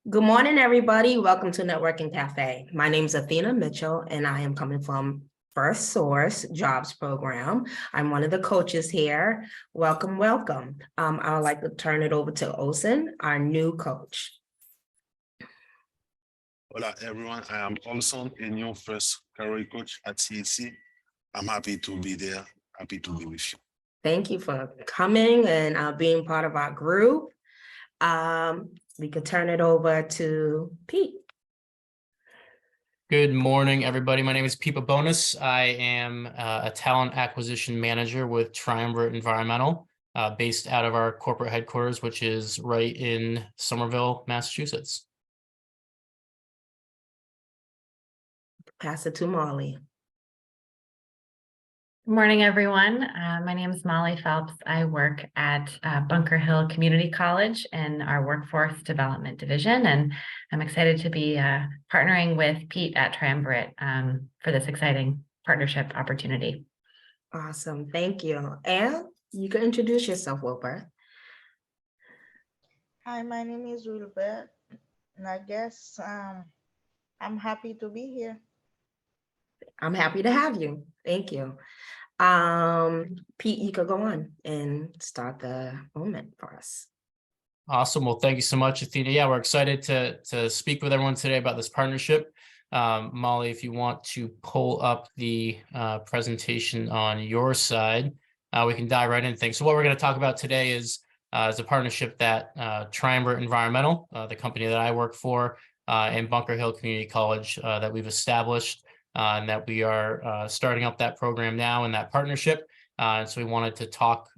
Good morning, everybody. Welcome to Networking Cafe. My name is Athena Mitchell, and I am coming from First Source Jobs Program. I'm one of the coaches here. Welcome, welcome. I would like to turn it over to Osen, our new coach. Hola, everyone. I am Olson, a new first career coach at SCC. I'm happy to be there, happy to be with you. Thank you for coming and being part of our group. We could turn it over to Pete. Good morning, everybody. My name is Pete Bonus. I am a talent acquisition manager with Triumvirate Environmental, based out of our corporate headquarters, which is right in Somerville, Massachusetts. Pass it to Molly. Good morning, everyone. My name is Molly Phelps. I work at Bunker Hill Community College in our Workforce Development Division, and I'm excited to be partnering with Pete at Triumvirate for this exciting partnership opportunity. Awesome, thank you. And you can introduce yourself, Wilbur. Hi, my name is Wilbur, and I guess I'm happy to be here. I'm happy to have you. Thank you. Pete, you could go on and start the moment for us. Awesome. Well, thank you so much, Athena. Yeah, we're excited to speak with everyone today about this partnership. Molly, if you want to pull up the presentation on your side, we can dive right into things. So what we're going to talk about today is a partnership that Triumvirate Environmental, the company that I work for, and Bunker Hill Community College that we've established, and that we are starting up that program now and that partnership. And so we wanted to talk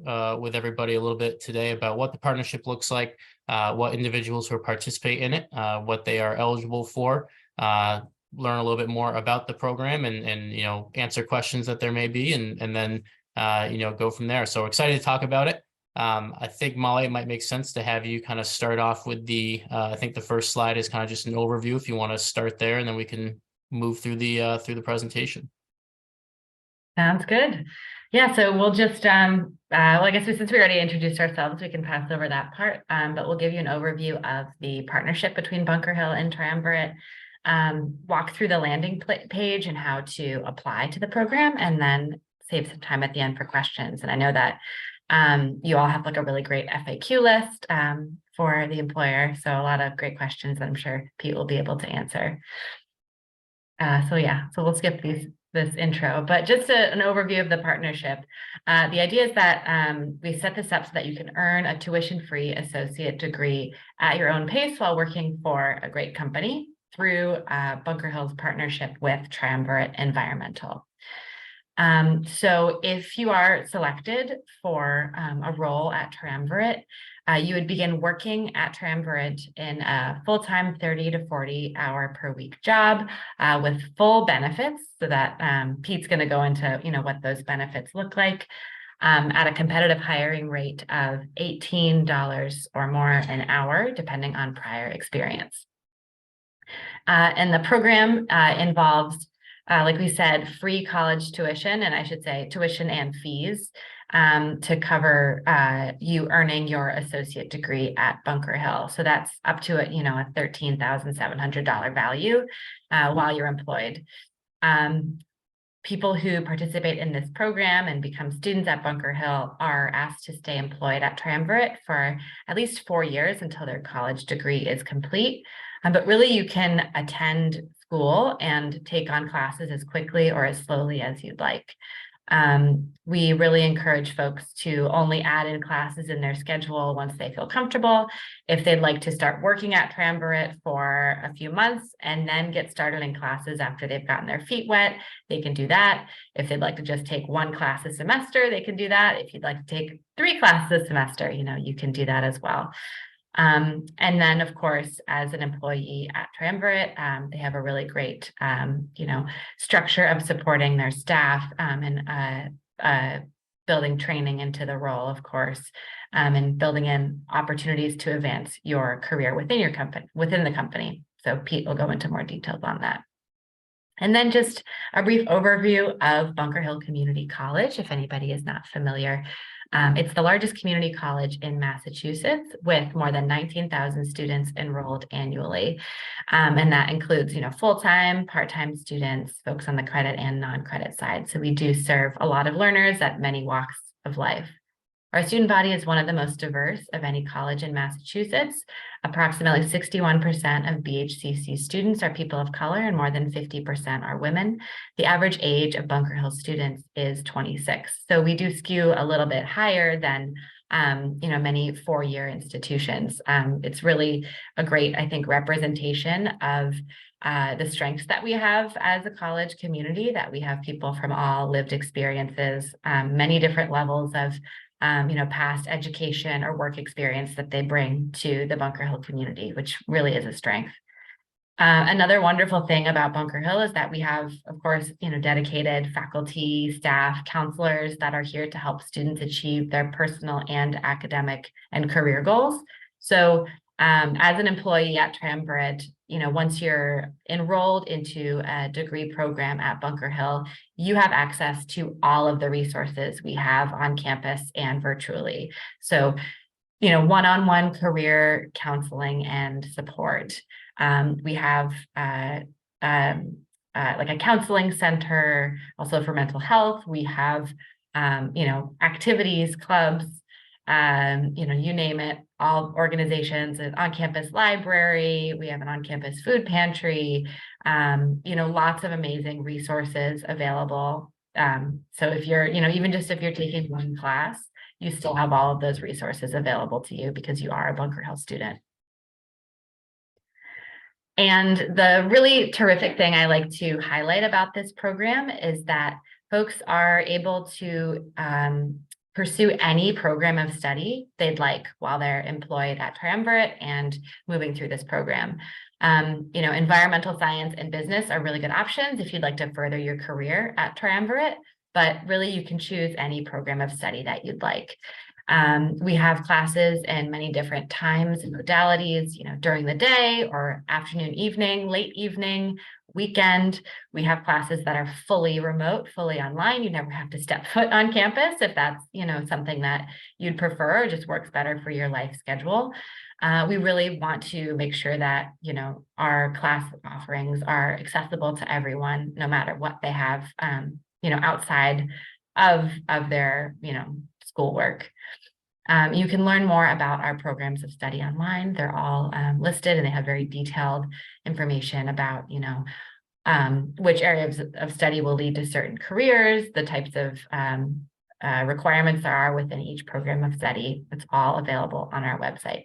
with everybody a little bit today about what the partnership looks like, what individuals who participate in it, what they are eligible for, learn a little bit more about the program and answer questions that there may be, and then go from there. So we're excited to talk about it. I think, Molly, it might make sense to have you kind of start off with I think the first slide is kind of just an overview if you want to start there, and then we can move through the presentation. Sounds good. Yeah, so we'll just, well, I guess since we already introduced ourselves, we can pass over that part, but we'll give you an overview of the partnership between Bunker Hill and Triumvirate, walk through the landing page and how to apply to the program, and then save some time at the end for questions. And I know that you all have like a really great FAQ list for the employer, so a lot of great questions that I'm sure Pete will be able to answer. So we'll skip this intro, but just an overview of the partnership. The idea is that we set this up so that you can earn a tuition-free associate degree at your own pace while working for a great company through Bunker Hill's partnership with Triumvirate Environmental. So if you are selected for a role at Triumvirate, you would begin working at Triumvirate in a full-time 30 to 40 hour per week job with full benefits, so that Pete's going to go into what those benefits look like, at a competitive hiring rate of $18 or more an hour, depending on prior experience. And the program involves, like we said, free college tuition, and I should say tuition and fees, to cover you earning your associate degree at Bunker Hill. So that's up to a $13,700 value while you're employed. People who participate in this program and become students at Bunker Hill are asked to stay employed at Triumvirate for at least 4 years until their college degree is complete. But really, you can attend school and take on classes as quickly or as slowly as you'd like. We really encourage folks to only add in classes in their schedule once they feel comfortable. If they'd like to start working at Triumvirate for a few months and then get started in classes after they've gotten their feet wet, they can do that. If they'd like to just take 1 class a semester, they can do that. If you'd like to take 3 classes a semester, you can do that as well. And then, of course, as an employee at Triumvirate, they have a really great, structure of supporting their staff and building training into the role, of course, and building in opportunities to advance your career within the company. So Pete will go into more details on that. And then just a brief overview of Bunker Hill Community College, if anybody is not familiar. It's the largest community college in Massachusetts with more than 19,000 students enrolled annually. And that includes, full-time, part-time students, folks on the credit and non-credit side. So we do serve a lot of learners at many walks of life. Our student body is one of the most diverse of any college in Massachusetts. Approximately 61% of BHCC students are people of color and more than 50% are women. The average age of Bunker Hill students is 26. So we do skew a little bit higher than many four-year institutions. It's really a great, I think, representation of the strengths that we have as a college community, that we have people from all lived experiences, many different levels of past education or work experience that they bring to the Bunker Hill community, which really is a strength. Another wonderful thing about Bunker Hill is that we have, of course, dedicated faculty, staff, counselors that are here to help students achieve their personal and academic and career goals. So as an employee at Triumvirate, once you're enrolled into a degree program at Bunker Hill, you have access to all of the resources we have on campus and virtually. So, one-on-one career counseling and support. We have like a counseling center, also for mental health. We have, activities, clubs, you name it, all organizations, an on-campus library. We have an on-campus food pantry, lots of amazing resources available. So if you're, even just if you're taking one class, you still have all of those resources available to you because you are a Bunker Hill student. And the really terrific thing I like to highlight about this program is that folks are able to pursue any program of study they'd like while they're employed at Triumvirate and moving through this program. Environmental science and business are really good options if you'd like to further your career at Triumvirate, but really you can choose any program of study that you'd like. We have classes in many different times and modalities, during the day or afternoon, evening, late evening, weekend. We have classes that are fully remote, fully online. You never have to step foot on campus if that's, something that you'd prefer or just works better for your life schedule. We really want to make sure that, our class offerings are accessible to everyone, no matter what they have, outside of their, schoolwork. You can learn more about our programs of study online. They're all listed, and they have very detailed information about, which areas of study will lead to certain careers, the types of requirements there are within each program of study. It's all available on our website.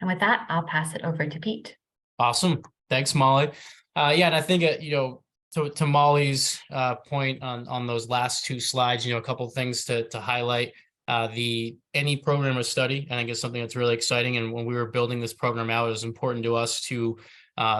And with that, I'll pass it over to Pete. Awesome. Thanks, Molly. And I think, to Molly's point on those last two slides, a couple of things to highlight. Any program of study, I think, is something that's really exciting. And when we were building this program out, it was important to us to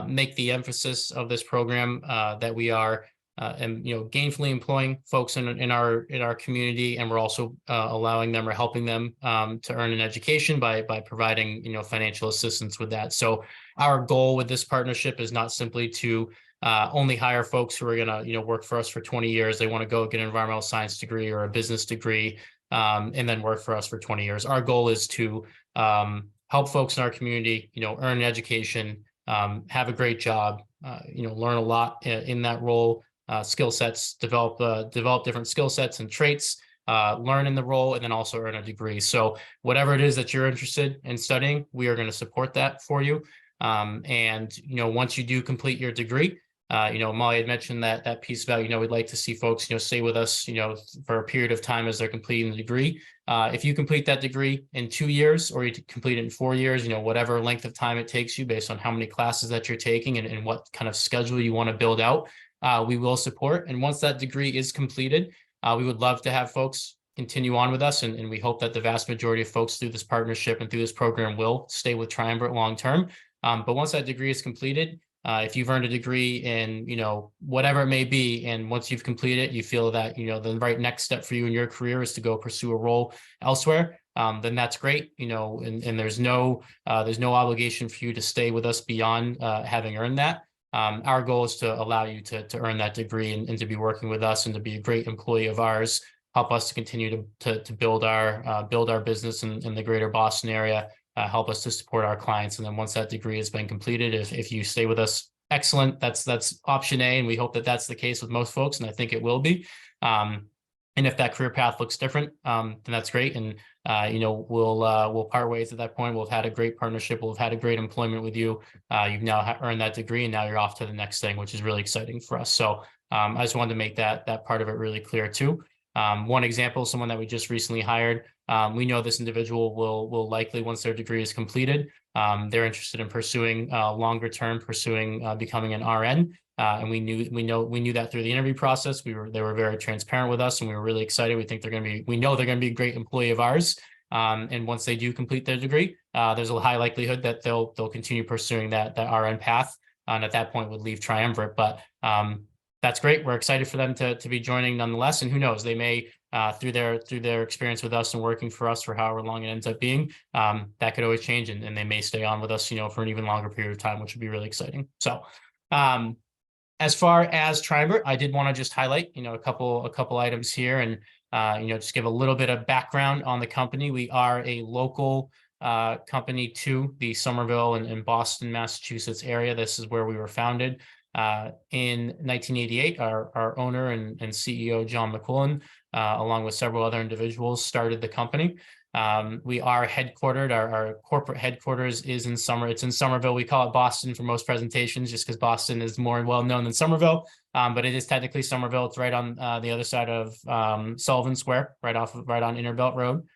make the emphasis of this program that we are gainfully employing folks in our community, and we're also allowing them or helping them to earn an education by providing financial assistance with that. So our goal with this partnership is not simply to only hire folks who are going to work for us for 20 years. They want to go get an environmental science degree or a business degree and then work for us for 20 years. Our goal is to help folks in our community earn an education, have a great job, learn a lot in that role, skill sets, develop different skill sets and traits, learn in the role, and then also earn a degree. So whatever it is that you're interested in studying, we are going to support that for you. And once you do complete your degree, Molly had mentioned that piece about, we'd like to see folks, stay with us, for a period of time as they're completing the degree. If you complete that degree in 2 years, or you complete it in 4 years, whatever length of time it takes you based on how many classes that you're taking and what kind of schedule you want to build out, we will support. And once that degree is completed, we would love to have folks continue on with us. And we hope that the vast majority of folks through this partnership and through this program will stay with Triumvirate long-term. But once that degree is completed, if you've earned a degree in, whatever it may be, and once you've completed it, you feel that, the right next step for you in your career is to go pursue a role elsewhere, then that's great, and there's no obligation for you to stay with us beyond having earned that. Our goal is to allow you to earn that degree and to be working with us and to be a great employee of ours help us to continue to build our business in the greater Boston area, help us to support our clients. And then once that degree has been completed, if you stay with us, excellent. That's option A, and we hope that that's the case with most folks, and I think it will be. And if that career path looks different, then that's great. And we'll part ways at that point. We'll have had a great partnership. We'll have had a great employment with you. You've now earned that degree, and now you're off to the next thing, which is really exciting for us. So I just wanted to make that part of it really clear too. One example, someone that we just recently hired, we know this individual will likely, once their degree is completed, they're interested in pursuing longer term, becoming an RN. And we knew that through the interview process. They were very transparent with us, and we were really excited. We know they're going to be a great employee of ours. And once they do complete their degree, there's a high likelihood that they'll continue pursuing that RN path, and at that point would leave Triumvirate. But that's great. We're excited for them to be joining nonetheless. And who knows, they may through their experience with us and working for us for however long it ends up being, that could always change, and they may stay on with us, for an even longer period of time, which would be really exciting. So as far as Triumvirate, I did want to just highlight, a couple items here, and just give a little bit of background on the company. We are a local company to the Somerville and Boston, Massachusetts area. This is where we were founded. In 1988, our owner and CEO, John McQuillan, along with several other individuals, started the company. We are headquartered, our corporate headquarters is in Somerville. We call it Boston for most presentations, just because Boston is more well known than Somerville, but it is technically Somerville. It's right on the other side of Sullivan Square, right on Interbelt Road.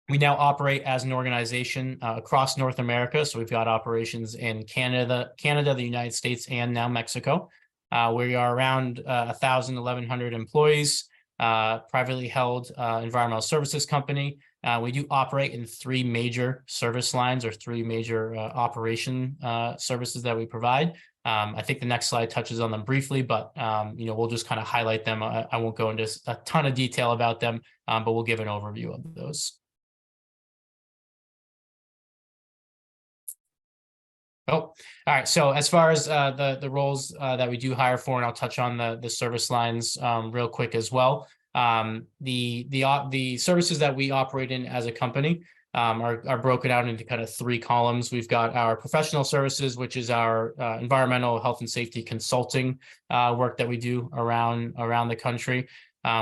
We now operate as an organization across North America. So we've got operations in Canada, the United States, and now Mexico. We are around 1,100 employees, privately held environmental services company. We do operate in 3 major service lines, or 3 major operation services that we provide. I think the next slide touches on them briefly, but we'll just kind of highlight them. I won't go into a ton of detail about them, but we'll give an overview of those. Oh, all right. So as far as the roles that we do hire for, and I'll touch on the service lines real quick as well. The services that we operate in as a company are broken out into kind of 3 columns. We've got our professional services, which is our environmental health and safety consulting work that we do around the country.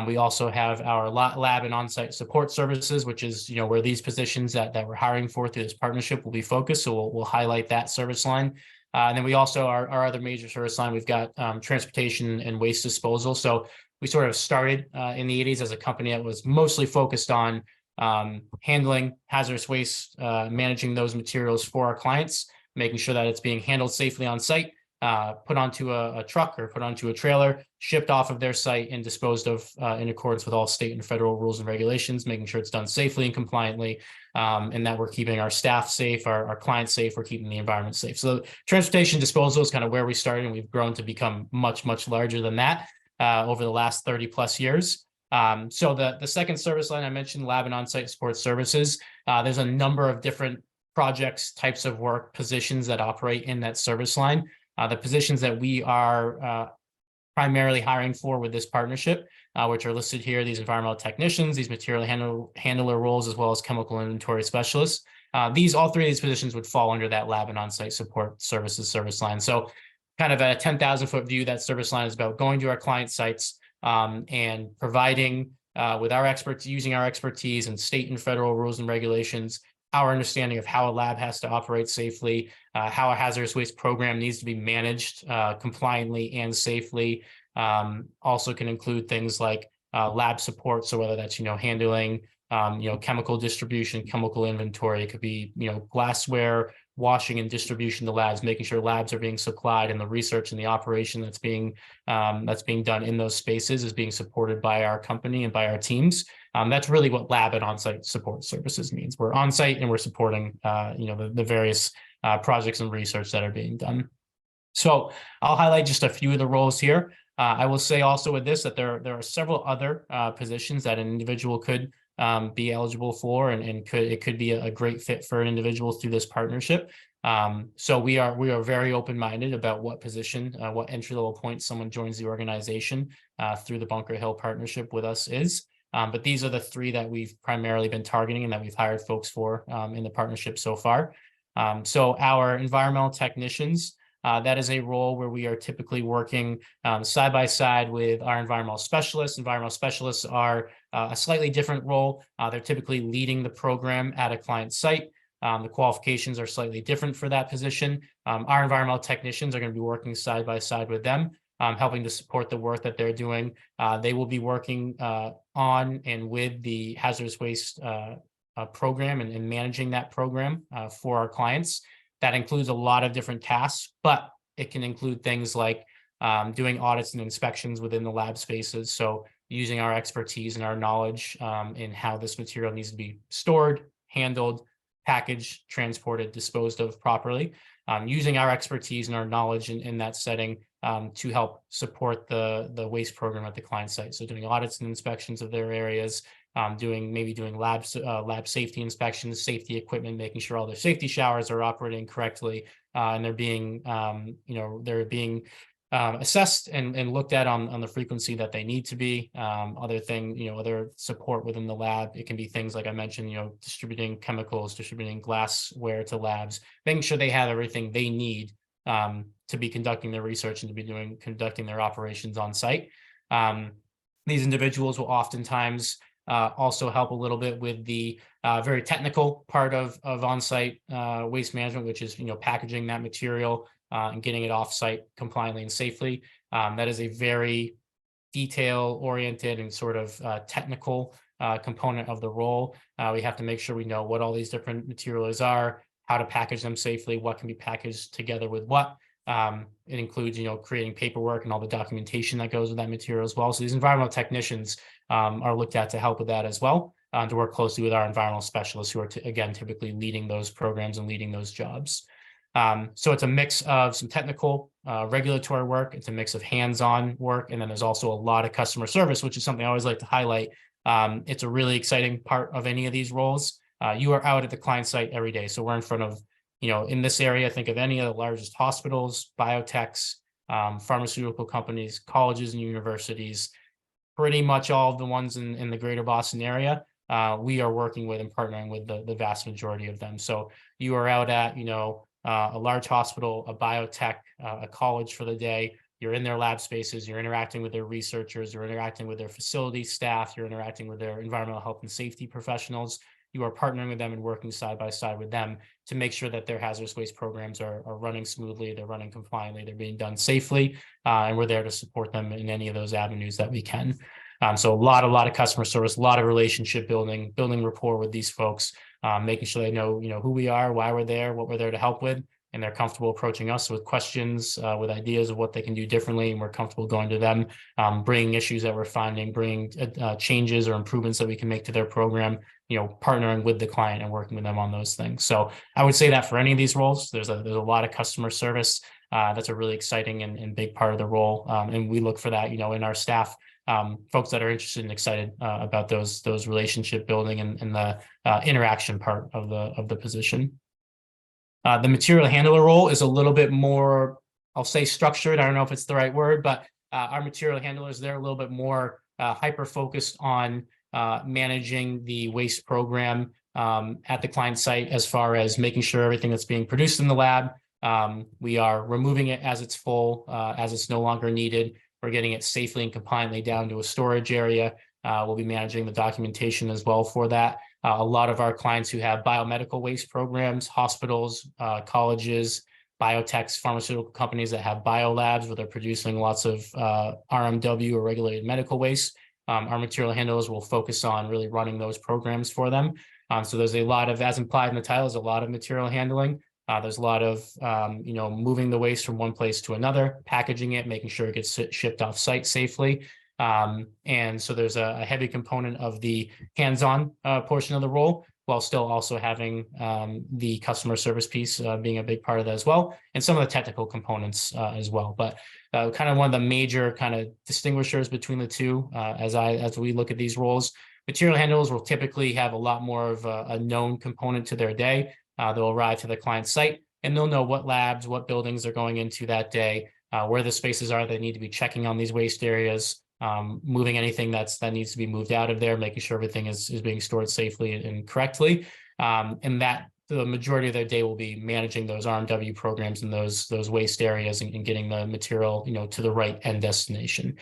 We also have our lab and on-site support services, which is where these positions that we're hiring for through this partnership will be focused. So we'll highlight that service line. And then we also, our other major service line, we've got transportation and waste disposal. So we sort of started in the 80s as a company that was mostly focused on handling hazardous waste, managing those materials for our clients, making sure that it's being handled safely on site, put onto a truck or put onto a trailer, shipped off of their site, and disposed of in accordance with all state and federal rules and regulations, making sure it's done safely and compliantly, and that we're keeping our staff safe, our clients safe, we're keeping the environment safe. So transportation disposal is kind of where we started, and we've grown to become much, much larger than that over the last 30 plus years. So the second service line I mentioned, lab and on-site support services, there's a number of different projects, types of work, positions that operate in that service line. The positions that we are primarily hiring for with this partnership, which are listed here, these environmental technicians, these material handler roles, as well as chemical inventory specialists. All 3 of these positions would fall under that lab and on-site support services service line. So kind of a 10,000-foot view, that service line is about going to our client sites and providing with our experts, using our expertise in state and federal rules and regulations, our understanding of how a lab has to operate safely, how a hazardous waste program needs to be managed compliantly and safely. Also can include things like lab support. So whether that's, handling, chemical distribution, chemical inventory, it could be, glassware, washing and distribution to labs, making sure labs are being supplied, and the research and the operation that's being done in those spaces is being supported by our company and by our teams. That's really what lab and on-site support services means. We're on-site and we're supporting, the various projects and research that are being done. So I'll highlight just a few of the roles here. I will say also with this that there are several other positions that an individual could be eligible for, and it could be a great fit for an individual through this partnership. So we are very open-minded about what position, what entry-level point someone joins the organization through the Bunker Hill partnership with us is. But these are the three that we've primarily been targeting and that we've hired folks for in the partnership so far. So our environmental technicians, that is a role where we are typically working side by side with our environmental specialists. Environmental specialists are a slightly different role. They're typically leading the program at a client site. The qualifications are slightly different for that position. Our environmental technicians are going to be working side by side with them, helping to support the work that they're doing. They will be working on and with the hazardous waste program and managing that program for our clients. That includes a lot of different tasks, but it can include things like doing audits and inspections within the lab spaces. So using our expertise and our knowledge in how this material needs to be stored, handled, packaged, transported, disposed of properly, using our expertise and our knowledge in that setting to help support the waste program at the client site. So doing audits and inspections of their areas, doing lab safety inspections, safety equipment, making sure all their safety showers are operating correctly, and they're being assessed and looked at on the frequency that they need to be. Other support within the lab. It can be things like I mentioned, distributing chemicals, distributing glassware to labs, making sure they have everything they need to be conducting their research and to be conducting their operations on site. These individuals will oftentimes also help a little bit with the very technical part of on-site waste management, which is packaging that material and getting it off-site compliantly and safely. That is a very detail-oriented and sort of technical component of the role. We have to make sure we know what all these different materials are, how to package them safely, what can be packaged together with what. It includes, creating paperwork and all the documentation that goes with that material as well. So these environmental technicians are looked at to help with that as well, to work closely with our environmental specialists who are, again, typically leading those programs and leading those jobs. So it's a mix of some technical regulatory work. It's a mix of hands-on work. And then there's also a lot of customer service, which is something I always like to highlight. It's a really exciting part of any of these roles. You are out at the client site every day. So we're in front of, in this area, think of any of the largest hospitals, biotechs, pharmaceutical companies, colleges and universities, pretty much all of the ones in the greater Boston area. We are working with and partnering with the vast majority of them. So you are out at, a large hospital, a biotech, a college for the day. You're in their lab spaces, you're interacting with their researchers, you're interacting with their facility staff, you're interacting with their environmental health and safety professionals. You are partnering with them and working side by side with them to make sure that their hazardous waste programs are running smoothly, they're running compliantly, they're being done safely, and we're there to support them in any of those avenues that we can. So a lot of customer service, a lot of relationship building rapport with these folks, making sure they know, who we are, why we're there, what we're there to help with, and they're comfortable approaching us with questions, with ideas of what they can do differently, and we're comfortable going to them, bringing issues that we're finding, bringing changes or improvements that we can make to their program, partnering with the client and working with them on those things. So I would say that for any of these roles, there's a lot of customer service. That's a really exciting and big part of the role, and we look for that, in our staff. Folks that are interested and excited about those relationship building and the interaction part of the position. The material handler role is a little bit more, I'll say, structured. I don't know if it's the right word, but our material handlers, they're a little bit more hyper-focused on managing the waste program at the client site, as far as making sure everything that's being produced in the lab, we are removing it as it's full, as it's no longer needed. We're getting it safely and compliantly down to a storage area. We'll be managing the documentation as well for that. A lot of our clients who have biomedical waste programs, hospitals, colleges, biotechs, pharmaceutical companies that have biolabs where they're producing lots of RMW or regulated medical waste. Our material handlers will focus on really running those programs for them. So there's a lot of, as implied in the title, there's a lot of material handling. There's a lot of, moving the waste from one place to another, packaging it, making sure it gets shipped off site safely. And so there's a heavy component of the hands-on portion of the role, while still also having the customer service piece being a big part of that as well, and some of the technical components as well. But kind of one of the major kind of distinguishers between the two, as we look at these roles, Material handlers will typically have a lot more of a known component to their day. They'll arrive to the client site and they'll know what labs, what buildings they're going into that day, where the spaces are they need to be checking on these waste areas, moving anything that needs to be moved out of there, making sure everything is being stored safely and correctly. And that the majority of their day will be managing those RMW programs in those waste areas and getting the material, to the right end destination.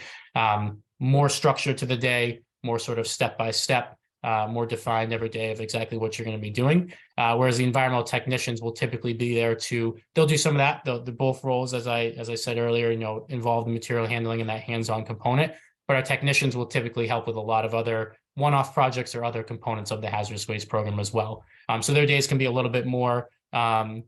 More structure to the day, more sort of step by step, more defined every day of exactly what you're going to be doing. Whereas the environmental technicians will typically be there they'll do some of that. The both roles, as I said earlier, involve the material handling and that hands-on component. But our technicians will typically help with a lot of other one-off projects or other components of the hazardous waste program as well. So their days can be a little bit more, have a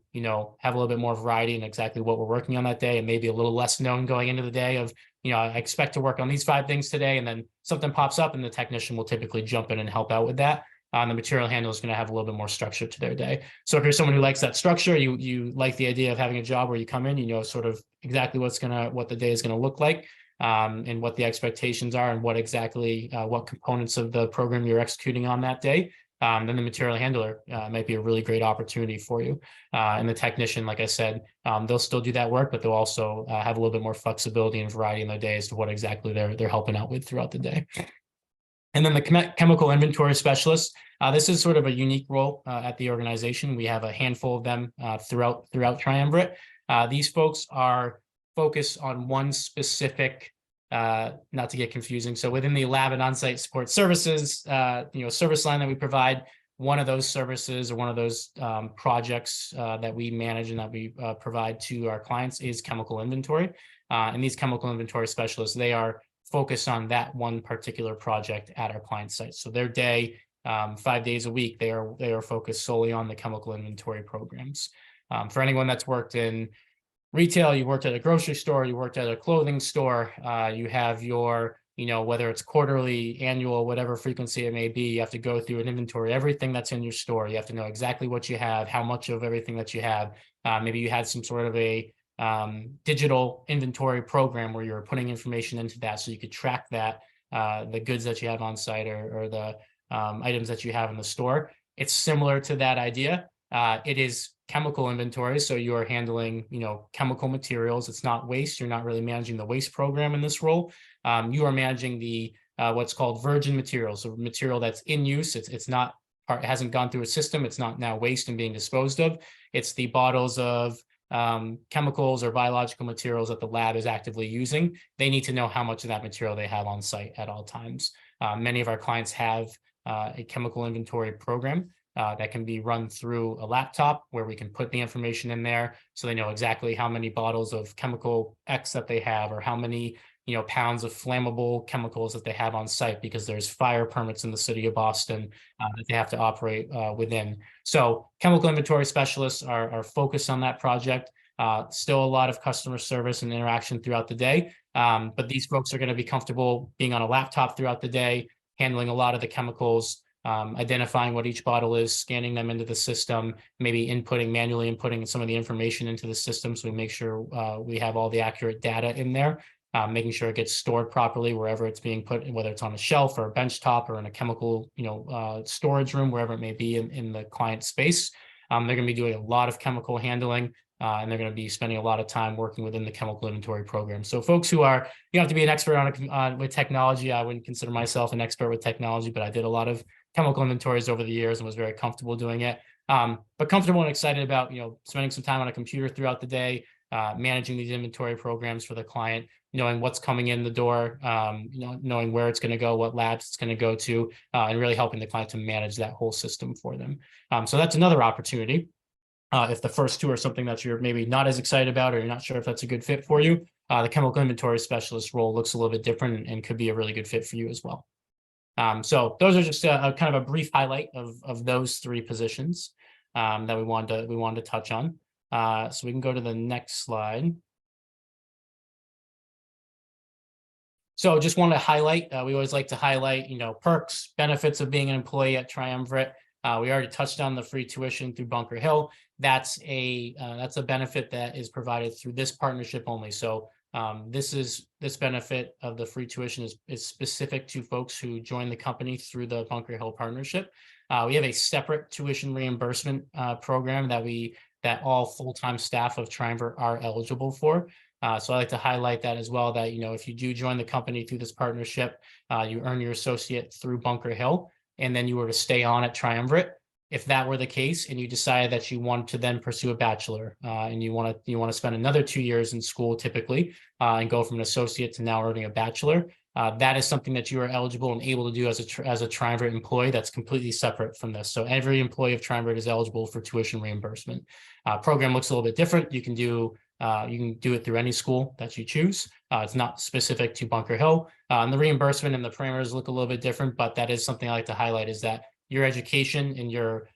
little bit more variety in exactly what we're working on that day, and maybe a little less known going into the day of, I expect to work on these 5 things today, and then something pops up and the technician will typically jump in and help out with that. The material handler is going to have a little bit more structure to their day. So if you're someone who likes that structure, you like the idea of having a job where you come in, sort of exactly what the day is going to look like, and what the expectations are and what exactly what components of the program you're executing on that day, then the material handler might be a really great opportunity for you. And the technician, like I said, they'll still do that work, but they'll also have a little bit more flexibility and variety in their day as to what exactly they're helping out with throughout the day. And then the chemical inventory specialist, this is sort of a unique role at the organization. We have a handful of them throughout Triumvirate. These folks are focused on one specific, not to get confusing. So within the lab and on-site support services, service line that we provide, one of those services or one of those projects that we manage and that we provide to our clients is chemical inventory. And these chemical inventory specialists, they are focused on that one particular project at our client site. So their day, 5 days a week, they are focused solely on the chemical inventory programs. For anyone that's worked in retail, you worked at a grocery store, you worked at a clothing store, you have your, whether it's quarterly, annual, whatever frequency it may be, you have to go through an inventory, everything that's in your store. You have to know exactly what you have, how much of everything that you have. Maybe you had some sort of a digital inventory program where you're putting information into that so you could track that, the goods that you have on site or the items that you have in the store. It's similar to that idea. It is chemical inventory, so you are handling, chemical materials. It's not waste. You're not really managing the waste program in this role. You are managing the what's called virgin materials, so material that's in use. It's not it hasn't gone through a system. It's not now waste and being disposed of. It's the bottles of chemicals or biological materials that the lab is actively using. They need to know how much of that material they have on site at all times. Many of our clients have a chemical inventory program that can be run through a laptop where we can put the information in there so they know exactly how many bottles of chemical X that they have, or how many pounds of flammable chemicals that they have on site, because there's fire permits in the city of Boston that they have to operate within. So chemical inventory specialists are focused on that project. Still a lot of customer service and interaction throughout the day, but these folks are going to be comfortable being on a laptop throughout the day, handling a lot of the chemicals, identifying what each bottle is, scanning them into the system, maybe manually inputting some of the information into the system so we make sure we have all the accurate data in there, making sure it gets stored properly wherever it's being put, whether it's on a shelf or a bench top or in a chemical storage room, wherever it may be in the client space. They're going to be doing a lot of chemical handling, and they're going to be spending a lot of time working within the chemical inventory program. So folks who are, you have to be an expert with technology. I wouldn't consider myself an expert with technology, but I did a lot of chemical inventories over the years and was very comfortable doing it. But comfortable and excited about, spending some time on a computer throughout the day, managing these inventory programs for the client, knowing what's coming in the door, knowing where it's going to go, what labs it's going to go to, and really helping the client to manage that whole system for them. So that's another opportunity. If the first two are something that you're maybe not as excited about, or you're not sure if that's a good fit for you, the chemical inventory specialist role looks a little bit different and could be a really good fit for you as well. So those are just a kind of a brief highlight of those three positions that we wanted to touch on. So we can go to the next slide. So just want to highlight, we always like to highlight, perks, benefits of being an employee at Triumvirate. We already touched on the free tuition through Bunker Hill. That's a benefit that is provided through this partnership only. So This benefit of the free tuition is specific to folks who join the company through the Bunker Hill partnership. We have a separate tuition reimbursement program that all full-time staff of Triumvirate are eligible for. So I like to highlight that as well, that, if you do join the company through this partnership, you earn your associate through Bunker Hill, and then you were to stay on at Triumvirate. If that were the case and you decided that you want to then pursue a bachelor and you want to spend another 2 years in school typically and go from an associate to now earning a bachelor, that is something that you are eligible and able to do as a Triumvirate employee. That's completely separate from this. So every employee of Triumvirate is eligible for tuition reimbursement. Program looks a little bit different. You can do it through any school that you choose. It's not specific to Bunker Hill. And the reimbursement and the parameters look a little bit different, but that is something I like to highlight, is that your education and your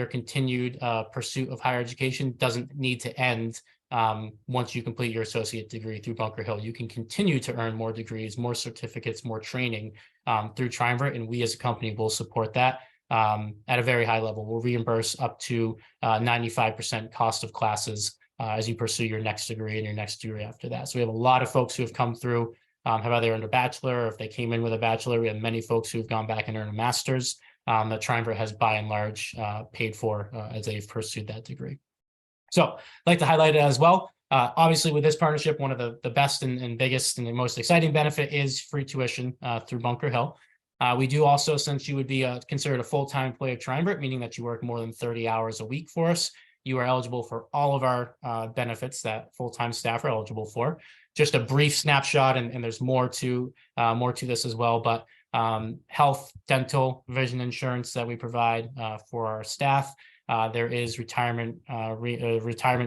continued pursuit of higher education doesn't need to end once you complete your associate degree through Bunker Hill. You can continue to earn more degrees, more certificates, more training through Triumvirate, and we as a company will support that at a very high level. We'll reimburse up to 95% cost of classes as you pursue your next degree and your next degree after that. So we have a lot of folks who have come through, have either earned a bachelor, or if they came in with a bachelor. We have many folks who have gone back and earned a master's that Triumvirate has by and large paid for as they've pursued that degree. So I'd like to highlight it as well. Obviously, with this partnership, one of the best and biggest and the most exciting benefit is free tuition through Bunker Hill. We do also, since you would be considered a full-time employee of Triumvirate, meaning that you work more than 30 hours a week for us, you are eligible for all of our benefits that full-time staff are eligible for. Just a brief snapshot, and there's more to this as well, but health, dental, vision insurance that we provide for our staff. There is retirement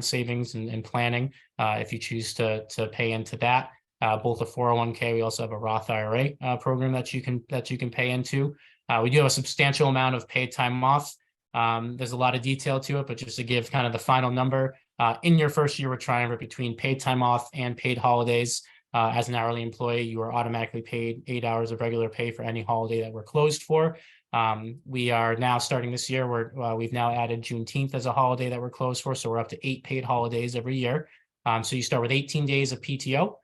savings and planning if you choose to pay into that. Both a 401k, we also have a Roth IRA program that you can pay into. We do have a substantial amount of paid time off. There's a lot of detail to it, but just to give kind of the final number, in your first year with Triumvirate, between paid time off and paid holidays, as an hourly employee, you are automatically paid 8 hours of regular pay for any holiday that we're closed for. We are now starting this year where we've now added Juneteenth as a holiday that we're closed for. So we're up to 8 paid holidays every year. So you start with 18 days of PTO.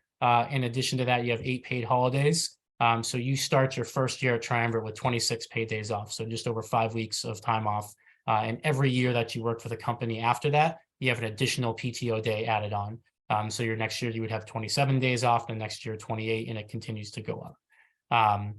In addition to that, you have 8 paid holidays. So you start your first year at Triumvirate with 26 paid days off. So just over 5 weeks of time off. And every year that you work for the company after that, you have an additional PTO day added on. So your next year you would have 27 days off, and next year 28, and it continues to go up.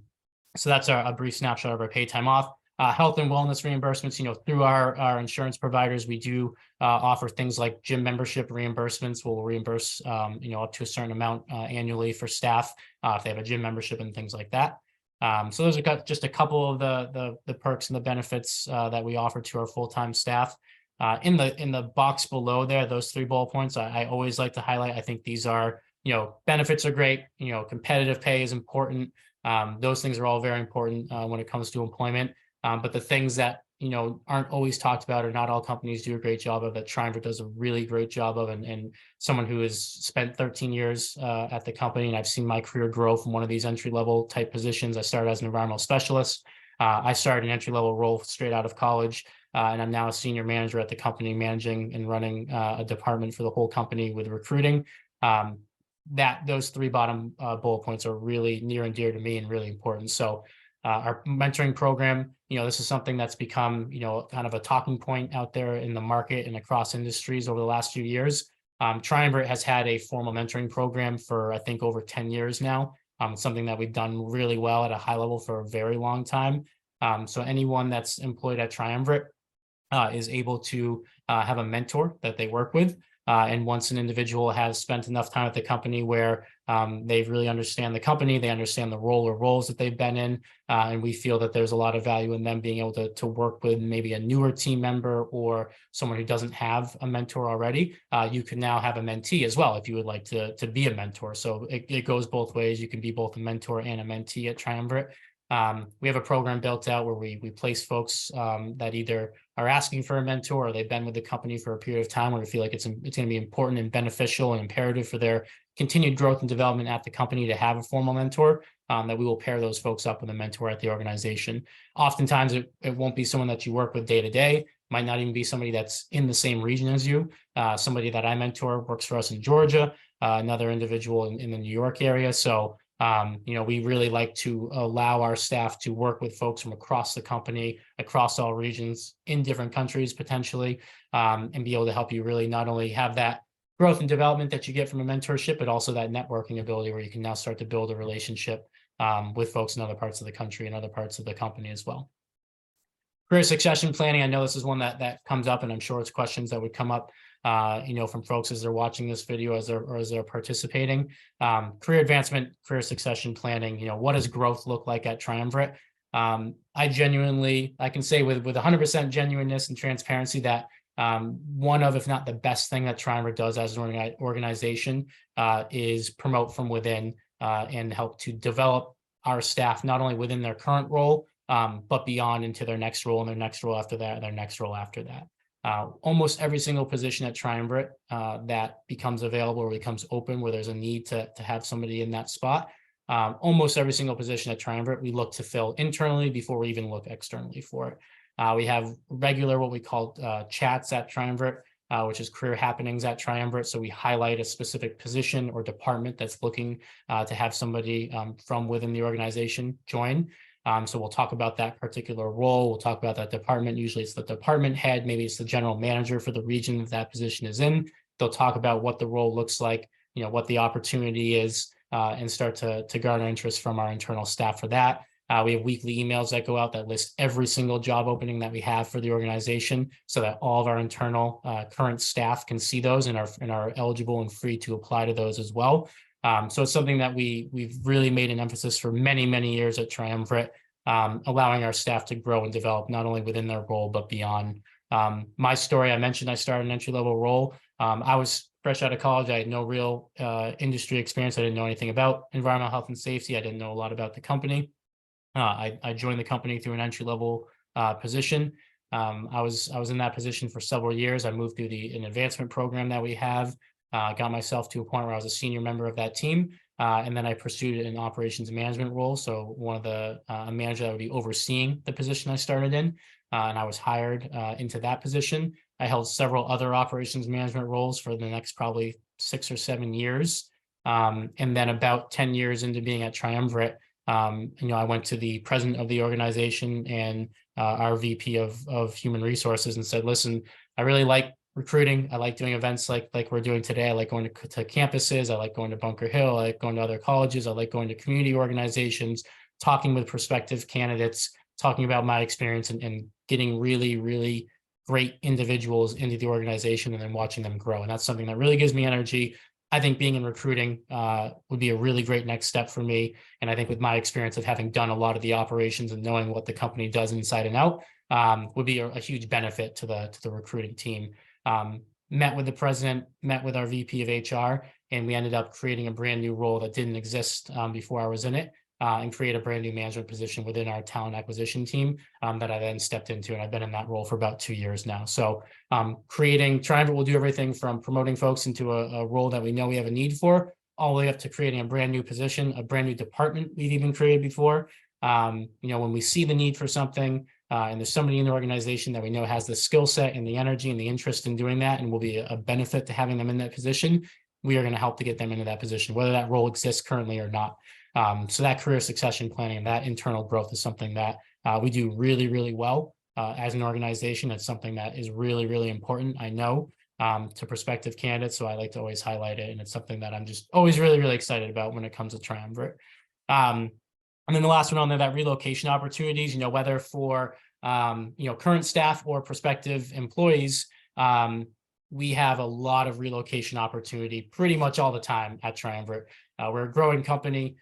So that's a brief snapshot of our paid time off. Health and wellness reimbursements, through our insurance providers, we do offer things like gym membership reimbursements. We'll reimburse, up to a certain amount annually for staff if they have a gym membership and things like that. So those are just a couple of the perks and the benefits that we offer to our full-time staff. In the box below there, those 3 bullet points, I always like to highlight. I think these are, benefits are great. Competitive pay is important. Those things are all very important when it comes to employment. But the things that, aren't always talked about, or not all companies do a great job of, that Triumvirate does a really great job of, and someone who has spent 13 years at the company, and I've seen my career grow from one of these entry-level type positions. I started as an environmental specialist. I started an entry-level role straight out of college. And I'm now a senior manager at the company, managing and running a department for the whole company with recruiting. Those 3 bottom bullet points are really near and dear to me and really important. So our mentoring program, this is something that's become, kind of a talking point out there in the market and across industries over the last few years. Triumvirate has had a formal mentoring program for, I think, over 10 years now. It's something that we've done really well at a high level for a very long time. So anyone that's employed at Triumvirate is able to have a mentor that they work with. And once an individual has spent enough time at the company where they really understand the company, they understand the role or roles that they've been in, and we feel that there's a lot of value in them being able to work with maybe a newer team member or someone who doesn't have a mentor already, you can now have a mentee as well if you would like to be a mentor. So it goes both ways. You can be both a mentor and a mentee at Triumvirate. We have a program built out where we place folks that either are asking for a mentor or they've been with the company for a period of time where we feel like it's going to be important and beneficial and imperative for their continued growth and development at the company to have a formal mentor, that we will pair those folks up with a mentor at the organization. Oftentimes, it won't be someone that you work with day to day. might not even be somebody that's in the same region as you. Somebody that I mentor works for us in Georgia, another individual in the New York area. So, we really like to allow our staff to work with folks from across the company, across all regions, in different countries potentially, and be able to help you really not only have that growth and development that you get from a mentorship, but also that networking ability where you can now start to build a relationship with folks in other parts of the country and other parts of the company as well. Career succession planning, I know this is one that comes up, and I'm sure it's questions that would come up, from folks as they're watching this video, as they're participating. Career advancement, career succession planning, what does growth look like at Triumvirate? I can say with 100% genuineness and transparency that one of, if not the best thing that Triumvirate does as an organization is promote from within and help to develop our staff, not only within their current role, but beyond into their next role and their next role after that, their next role after that. Almost every single position at Triumvirate that becomes available or becomes open where there's a need to have somebody in that spot, almost every single position at Triumvirate, we look to fill internally before we even look externally for it. We have regular, what we call chats at Triumvirate, which is career happenings at Triumvirate. So we highlight a specific position or department that's looking to have somebody from within the organization join. So we'll talk about that particular role. We'll talk about that department. Usually it's the department head. Maybe it's the general manager for the region that position is in. They'll talk about what the role looks like, what the opportunity is, and start to garner interest from our internal staff for that. We have weekly emails that go out that list every single job opening that we have for the organization so that all of our internal current staff can see those and are eligible and free to apply to those as well. So it's something that we've really made an emphasis for many, many years at Triumvirate, allowing our staff to grow and develop not only within their role, but beyond. My story, I mentioned I started an entry-level role. I was fresh out of college. I had no real industry experience. I didn't know anything about environmental health and safety. I didn't know a lot about the company. I joined the company through an entry-level position. I was in that position for several years. I moved through an advancement program that we have, got myself to a point where I was a senior member of that team. And then I pursued an operations management role. So one of a manager that would be overseeing the position I started in. And I was hired into that position. I held several other operations management roles for the next probably 6 or 7 years. And then about 10 years into being at Triumvirate, I went to the president of the organization and our VP of human resources and said, listen, I really like recruiting. I like doing events like we're doing today. I like going to campuses. I like going to Bunker Hill. I like going to other colleges. I like going to community organizations, talking with prospective candidates, talking about my experience and getting really, really great individuals into the organization and then watching them grow. And that's something that really gives me energy. I think being in recruiting would be a really great next step for me. And I think with my experience of having done a lot of the operations and knowing what the company does inside and out would be a huge benefit to the recruiting team. Met with the president, met with our VP of HR, and we ended up creating a brand new role that didn't exist before I was in it, and create a brand new management position within our talent acquisition team that I then stepped into. And I've been in that role for about 2 years now. So Triumvirate will do everything from promoting folks into a role that we know we have a need for, all the way up to creating a brand new position, a brand new department we've even created before. When we see the need for something, and there's somebody in the organization that we know has the skill set and the energy and the interest in doing that and will be a benefit to having them in that position, we are going to help to get them into that position, whether that role exists currently or not. So that career succession planning and that internal growth is something that we do really, really well as an organization. It's something that is really, really important, I know, to prospective candidates. So I like to always highlight it. And it's something that I'm just always really, really excited about when it comes to Triumvirate. And then the last one on there, that relocation opportunities, whether for, current staff or prospective employees, we have a lot of relocation opportunity pretty much all the time at Triumvirate. We're a growing company.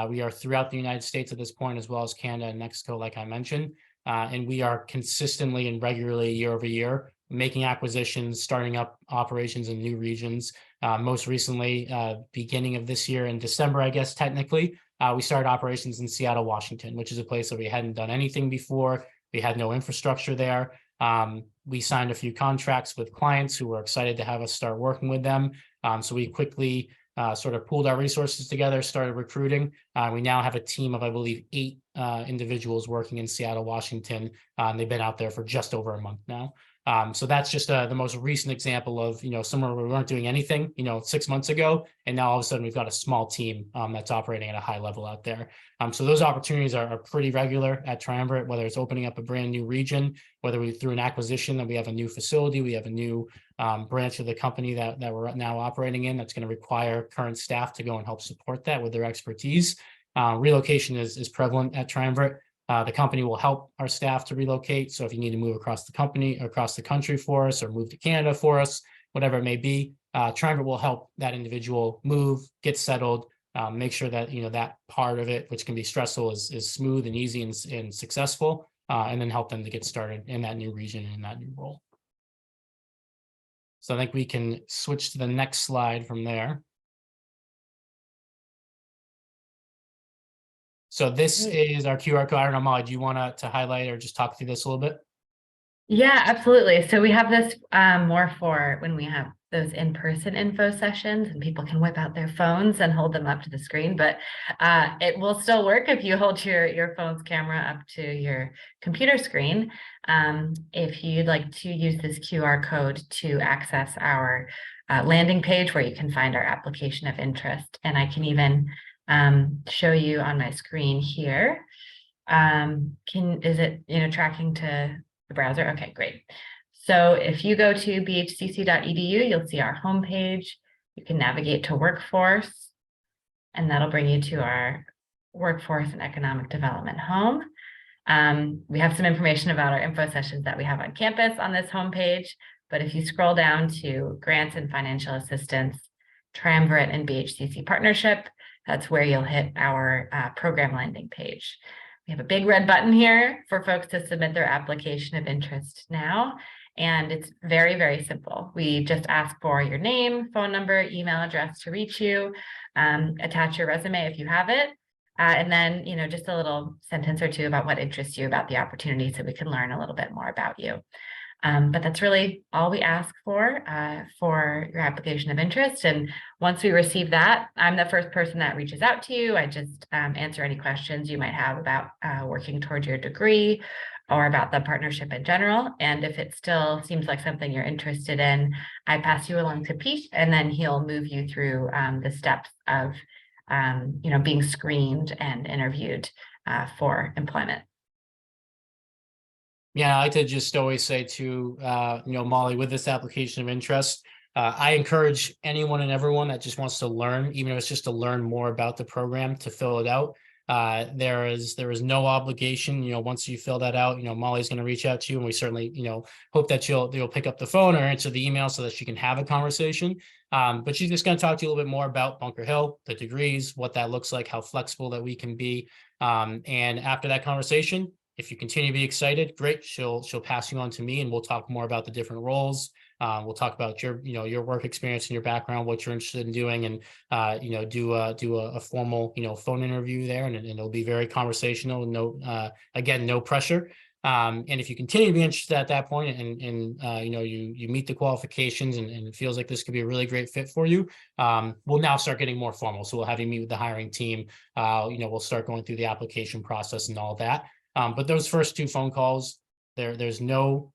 We are throughout the United States at this point, as well as Canada and Mexico, like I mentioned. And we are consistently and regularly year over year making acquisitions, starting up operations in new regions. Most recently, beginning of this year in December, I guess, technically, we started operations in Seattle, Washington, which is a place that we hadn't done anything before. We had no infrastructure there. We signed a few contracts with clients who were excited to have us start working with them. So we quickly sort of pooled our resources together, started recruiting. We now have a team of, I believe, 8 individuals working in Seattle, Washington. And they've been out there for just over a month now. So that's just the most recent example of, somewhere where we weren't doing anything, 6 months ago, and now all of a sudden we've got a small team that's operating at a high level out there. So those opportunities are pretty regular at Triumvirate, whether it's opening up a brand new region, whether we through an acquisition that we have a new facility, we have a new branch of the company that we're now operating in that's going to require current staff to go and help support that with their expertise. Relocation is prevalent at Triumvirate. The company will help our staff to relocate. So if you need to move across the country for us, or move to Canada for us, whatever it may be, Triumvirate will help that individual move, get settled, make sure that that part of it, which can be stressful, is smooth and easy and successful, and then help them to get started in that new region and in that new role. So I think we can switch to the next slide from there. So this is our QR code. I don't know, Molly, do you want to highlight or just talk through this a little bit? Yeah, absolutely. So we have this more for when we have those in-person info sessions and people can whip out their phones and hold them up to the screen, but it will still work if you hold your phone's camera up to your computer screen. If you'd like to use this QR code to access our landing page where you can find our application of interest, and I can even show you on my screen here. Is it tracking to the browser? Okay, great. So if you go to bhcc.edu, you'll see our homepage. You can navigate to workforce, and that'll bring you to our workforce and economic development home. We have some information about our info sessions that we have on campus on this homepage, but if you scroll down to grants and financial assistance, Triumvirate and BHCC partnership, that's where you'll hit our program landing page. We have a big red button here for folks to submit their application of interest now. And it's very, very simple. We just ask for your name, phone number, email address to reach you, attach your resume if you have it, and then, just a little sentence or two about what interests you about the opportunity so we can learn a little bit more about you. But that's really all we ask for your application of interest. And once we receive that, I'm the first person that reaches out to you. I just answer any questions you might have about working towards your degree or about the partnership in general. And if it still seems like something you're interested in, I pass you along to Pete, and then he'll move you through the steps of being screened and interviewed for employment. Yeah, I like to just always say to, Molly, with this application of interest, I encourage anyone and everyone that just wants to learn, even if it's just to learn more about the program, to fill it out. There is no obligation, once you fill that out, Molly's going to reach out to you, and we certainly, hope that you'll pick up the phone or answer the email so that she can have a conversation. But she's just going to talk to you a little bit more about Bunker Hill, the degrees, what that looks like, how flexible that we can be. And after that conversation, if you continue to be excited, great. She'll pass you on to me, and we'll talk more about the different roles. We'll talk about your work experience and your background, what you're interested in doing, and do a formal phone interview there, and it'll be very conversational. No pressure. And if you continue to be interested at that point, and you meet the qualifications, and it feels like this could be a really great fit for you, we'll now start getting more formal. So we'll have you meet with the hiring team. We'll start going through the application process and all that. But those first two phone calls, there's no,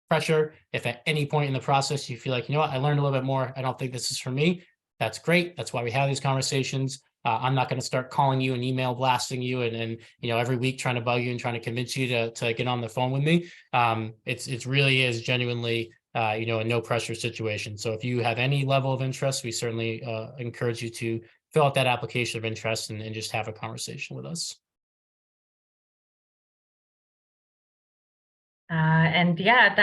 pressure. If at any point in the process you feel like, I learned a little bit more, I don't think this is for me, that's great. That's why we have these conversations. I'm not going to start calling you and email blasting you and every week trying to bug you and trying to convince you to get on the phone with me. It really is genuinely, a no pressure situation. So if you have any level of interest, we certainly encourage you to fill out that application of interest and just have a conversation with us. And yeah,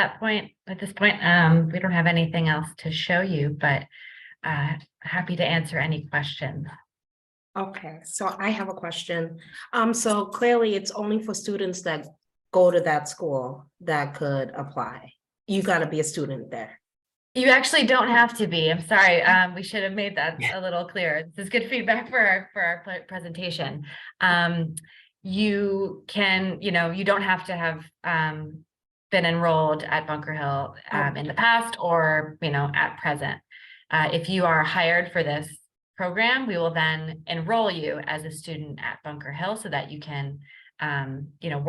at this point, we don't have anything else to show you, but happy to answer any questions. Okay, so I have a question. So clearly it's only for students that go to that school that could apply. You got to be a student there. You actually don't have to be. I'm sorry. We should have made that a little clearer. This is good feedback for our presentation. You can, you don't have to have been enrolled at Bunker Hill in the past or, at present. If you are hired for this program, we will then enroll you as a student at Bunker Hill so that you can,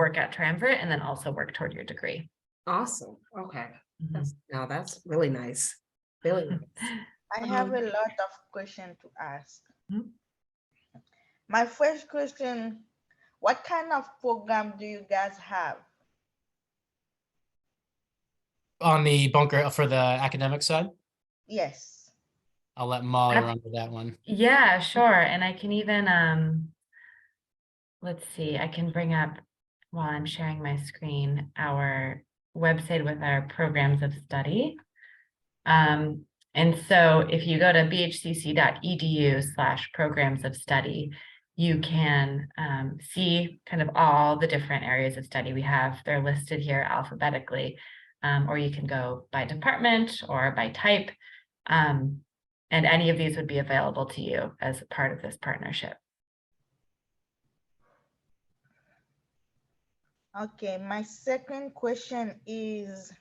work at Triumvirate and then also work toward your degree. Awesome. Okay. Mhm. That's really nice. Really nice. I have a lot of questions to ask. Mhm. My first question, what kind of program do you guys have? On the bunker for the academic side, Yes. I'll let Molly Ab- run with that one. Yeah, sure. And I can even, let's see, I can bring up, while I'm sharing my screen, our website with our programs of study. And so if you go to bhcc.edu/programs of study, you can see kind of all the different areas of study we have. They're listed here alphabetically, or you can go by department or by type. And any of these would be available to you as a part of this partnership. Okay, my second question is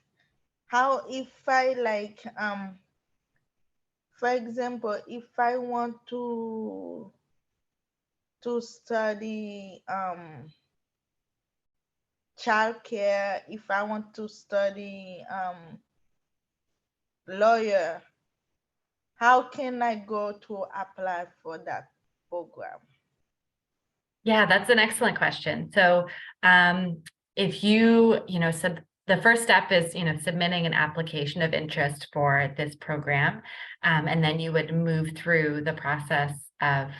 how if I for example, if I want to study childcare, if I want to study lawyer, how can I go to apply for that program? Yeah, that's an excellent question. So if you, the first step is, submitting an application of interest for this program. And then you would move through the process of,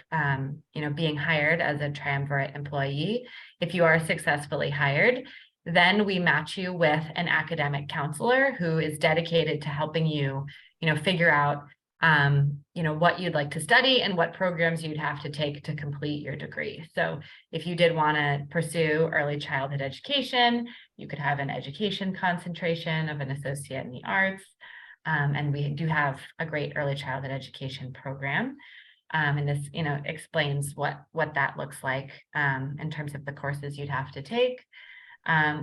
being hired as a Triumvirate employee. If you are successfully hired, then we match you with an academic counselor who is dedicated to helping you, figure out what you'd like to study and what programs you'd have to take to complete your degree. So if you did want to pursue early childhood education, you could have an education concentration of an associate in the arts. And we do have a great early childhood education program. And this, explains what that looks like in terms of the courses you'd have to take.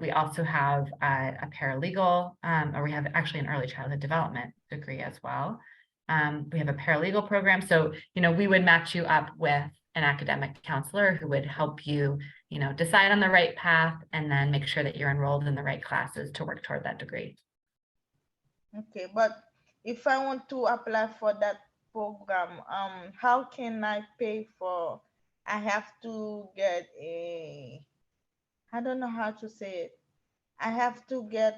We also have a paralegal, or we have actually an early childhood development degree as well. We have a paralegal program. So, we would match you up with an academic counselor who would help you, decide on the right path and then make sure that you're enrolled in the right classes to work toward that degree. Okay, but if I want to apply for that program, how can I pay for? I have to get I don't know how to say it. I have to get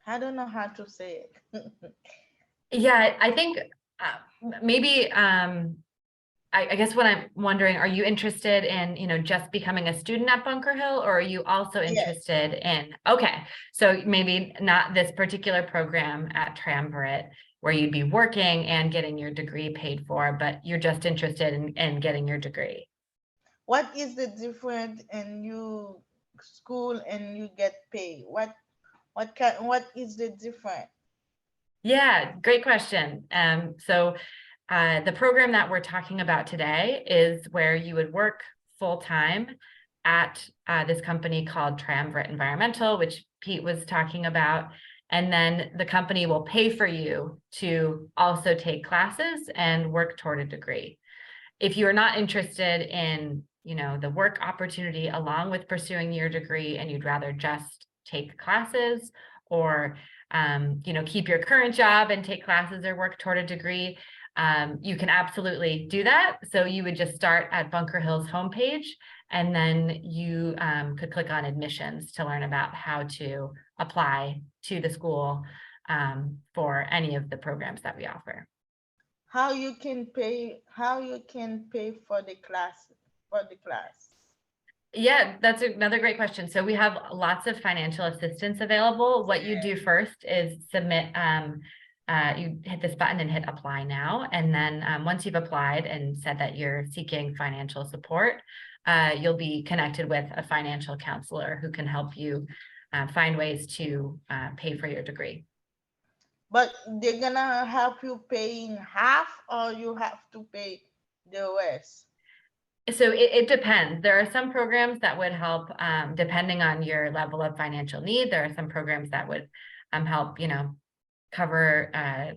I don't know how to say it. Yeah, I think maybe I guess what I'm wondering, are you interested in, just becoming a student at Bunker Hill, or are you also Yes. interested in, okay, so maybe not this particular program at Triumvirate where you'd be working and getting your degree paid for, but you're just interested in getting your degree. What is the difference in you school and you get paid? What is the difference? Yeah, great question. So the program that we're talking about today is where you would work full-time at this company called Triumvirate Environmental, which Pete was talking about. And then the company will pay for you to also take classes and work toward a degree. If you are not interested in, the work opportunity along with pursuing your degree and you'd rather just take classes or, keep your current job and take classes or work toward a degree, you can absolutely do that. So you would just start at Bunker Hill's homepage, and then you could click on admissions to learn about how to apply to the school for any of the programs that we offer. How you can pay for the class Yeah, that's another great question. So we have lots of financial assistance available. What you do first is submit, you hit this button and hit apply now. And then once you've applied and said that you're seeking financial support, you'll be connected with a financial counselor who can help you find ways to pay for your degree. But they're gonna help you paying half, or you have to pay the rest? So it depends. There are some programs that would help depending on your level of financial need. There are some programs that would help, cover a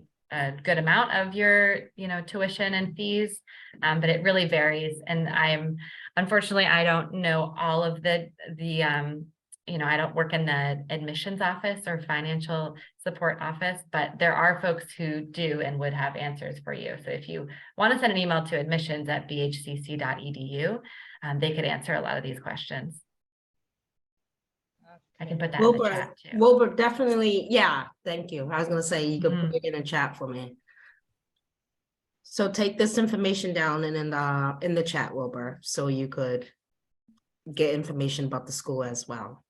good amount of your, tuition and fees, but it really varies. And unfortunately, I don't know all of the I don't work in the admissions office or financial support office, but there are folks who do and would have answers for you. So if you want to send an email to admissions@bhcc.edu, they could answer a lot of these questions. I can put that in the chat too. Wilbur, definitely, yeah, thank you. I was gonna say you could put it in a chat for me. So take this information down and in the chat, Wilbur, so you could get information about the school as well.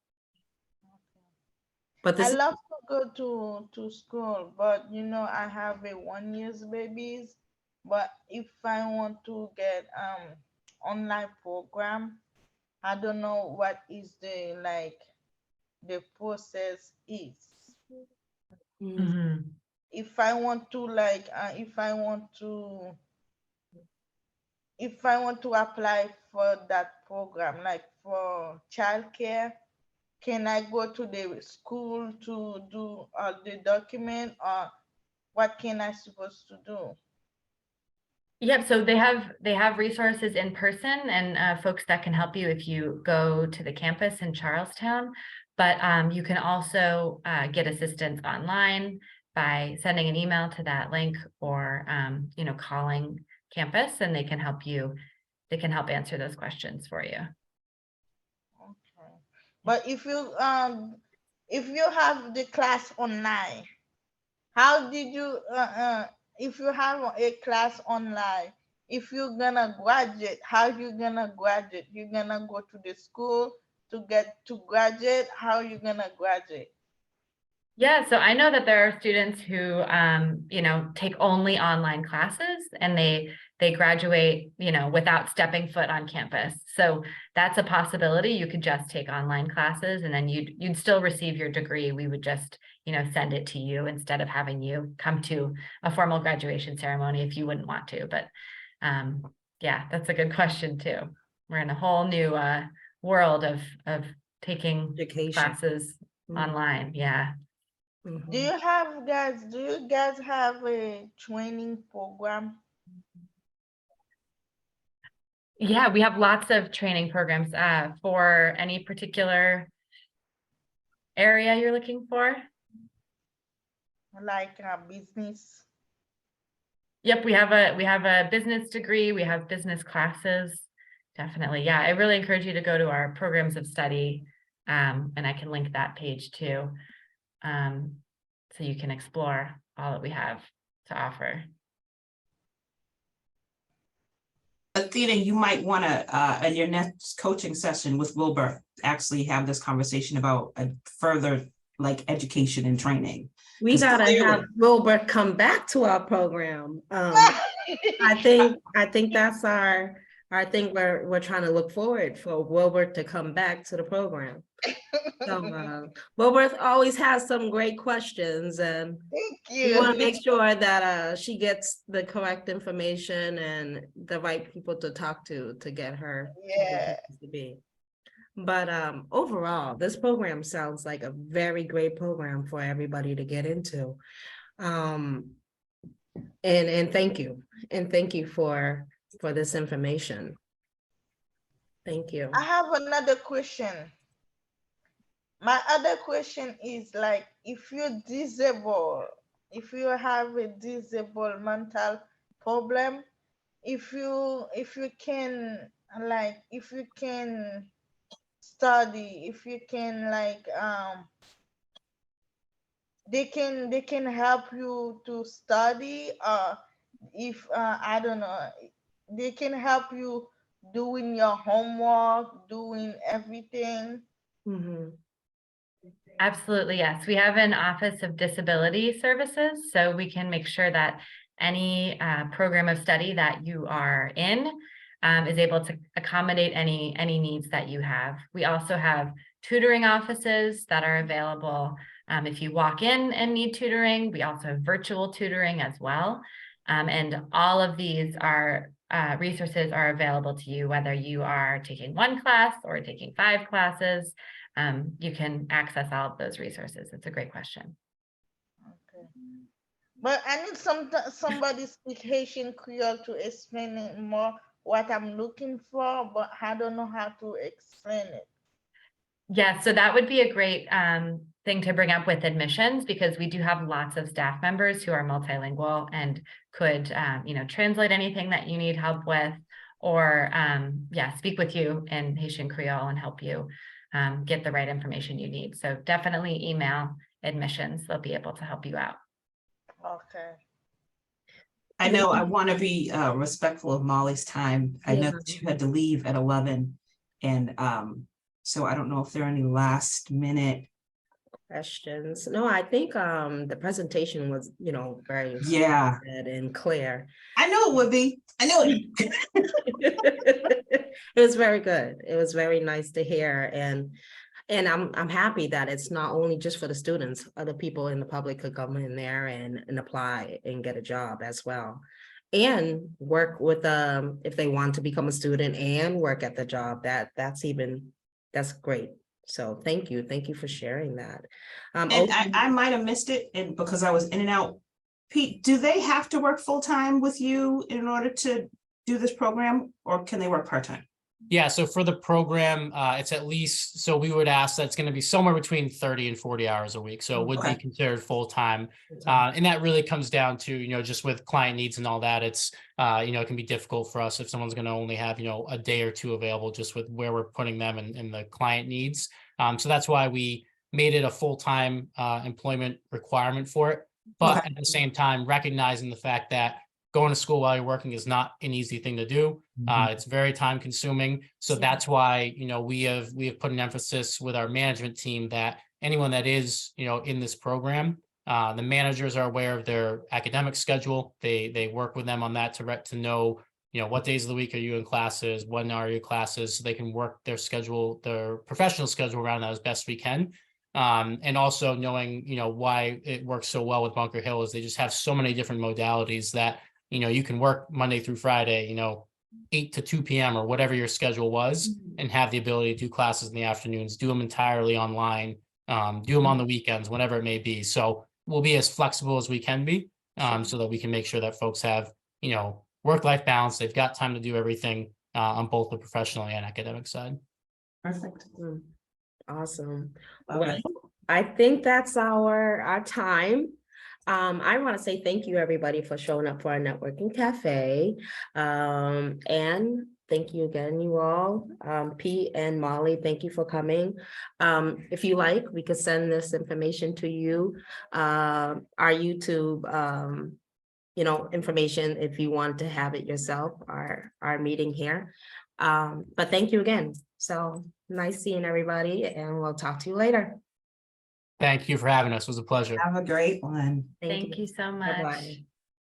But I this, love to go to school, but I have a 1 year babies. But if I want to get online program, I don't know what is the process is. Mhm. If I want to apply for that program, like for childcare, can I go to the school to do the document, or what can I supposed to do? Yep, so they have resources in person and folks that can help you if you go to the campus in Charlestown. But you can also get assistance online by sending an email to that link or calling campus, and they can help you. They can help answer those questions for you. Okay. But if you have the class online, how did you if you have a class online, if you're gonna graduate, how you gonna graduate? You're gonna go to the school to get to graduate? How you gonna graduate? Yeah, so I know that there are students who, take only online classes and they graduate, without stepping foot on campus. So that's a possibility. You could just take online classes and then you'd still receive your degree. We would just, send it to you instead of having you come to a formal graduation ceremony if you wouldn't want to. But yeah, that's a good question too. We're in a whole new world of taking education. classes online. Yeah. Do you guys have a training program? Yeah, we have lots of training programs for any particular area you're looking for. Like business? Yep, we have a business degree, we have business classes. Definitely. Yeah, I really encourage you to go to our programs of study. And I can link that page too. So you can explore all that we have to offer. Athena, you might want to, in your next coaching session with Wilbur, actually have this conversation about further education and training. We gotta have Wilbur come back to our program. I think that's our thing we're trying to look forward for Wilbur to come back to the program. So Wilbur always has some great questions, and Thank we you. want to make sure that she gets the correct information and the right people to talk to get her Yeah. to be. But overall, this program sounds like a very great program for everybody to get into. And thank you. And thank you for this information. Thank you. I have another question. My other question is if you're disabled, if you have a disabled mental problem, if you can study, if you can they can help you to study, if I don't know, they can help you doing your homework, doing everything. Absolutely, yes. We have an Office of Disability Services, so we can make sure that any program of study that you are in is able to accommodate any needs that you have. We also have tutoring offices that are available if you walk in and need tutoring. We also have virtual tutoring as well. And all of these resources are available to you, whether you are taking one class or taking 5 classes. You can access all of those resources. It's a great question. Okay. But I need somebody speak Haitian Creole to explain it more what I'm looking for, but I don't know how to explain it. Yeah, so that would be a great thing to bring up with admissions, because we do have lots of staff members who are multilingual and could translate anything that you need help with, or speak with you in Haitian Creole and help you get the right information you need. So definitely email admissions. They'll be able to help you out. Okay. I know I want to be respectful of Molly's time. I know that you had to leave at 11, and so I don't know if there are any last minute questions. No, I think the presentation was, very good and clear. I know it would be. I know it. It was very good. It was very nice to hear, and I'm happy that it's not only just for the students. Other people in the public could come in there and apply and get a job as well, and work with if they want to become a student and work at the job. That's great. So thank you for sharing that. And I might have missed it, and because I was in and out. Pete, do they have to work full-time with you in order to do this program, or can they work part-time? Yeah, so for the program, it's at least, so we would ask that it's going to be somewhere between 30 and 40 hours a week. So it would be considered full-time. And that really comes down to, just with client needs and all that, it's, it can be difficult for us if someone's going to only have, a day or two available just with where we're putting them and the client needs. So that's why we made it a full-time employment requirement for it. But at the same time, recognizing the fact that going to school while you're working is not an easy thing to do. It's very time consuming. So that's why, we have put an emphasis with our management team that anyone that is, in this program, the managers are aware of their academic schedule. They work with them on that to know, what days of the week are you in classes, when are your classes, so they can work their schedule, their professional schedule around that as best we can. And also knowing, why it works so well with Bunker Hill is they just have so many different modalities that, you can work Monday through Friday, 8 to 2 p.m. or whatever your schedule was, and have the ability to do classes in the afternoons, do them entirely online, do them on the weekends, whatever it may be. So we'll be as flexible as we can be, so that we can make sure that folks have, work-life balance. They've got time to do everything on both the professional and academic side. Perfect. Awesome. All Well, right. I think that's our time. I want to say thank you, everybody, for showing up for our networking cafe. And thank you again, you all. Pete and Molly, thank you for coming. If you like, we could send this information to you. Our YouTube information if you want to have it yourself, our meeting here. But thank you again. So nice seeing everybody, and we'll talk to you later. Thank you for having us. It was a pleasure. Have a great one. Thank you so much. Bye-bye.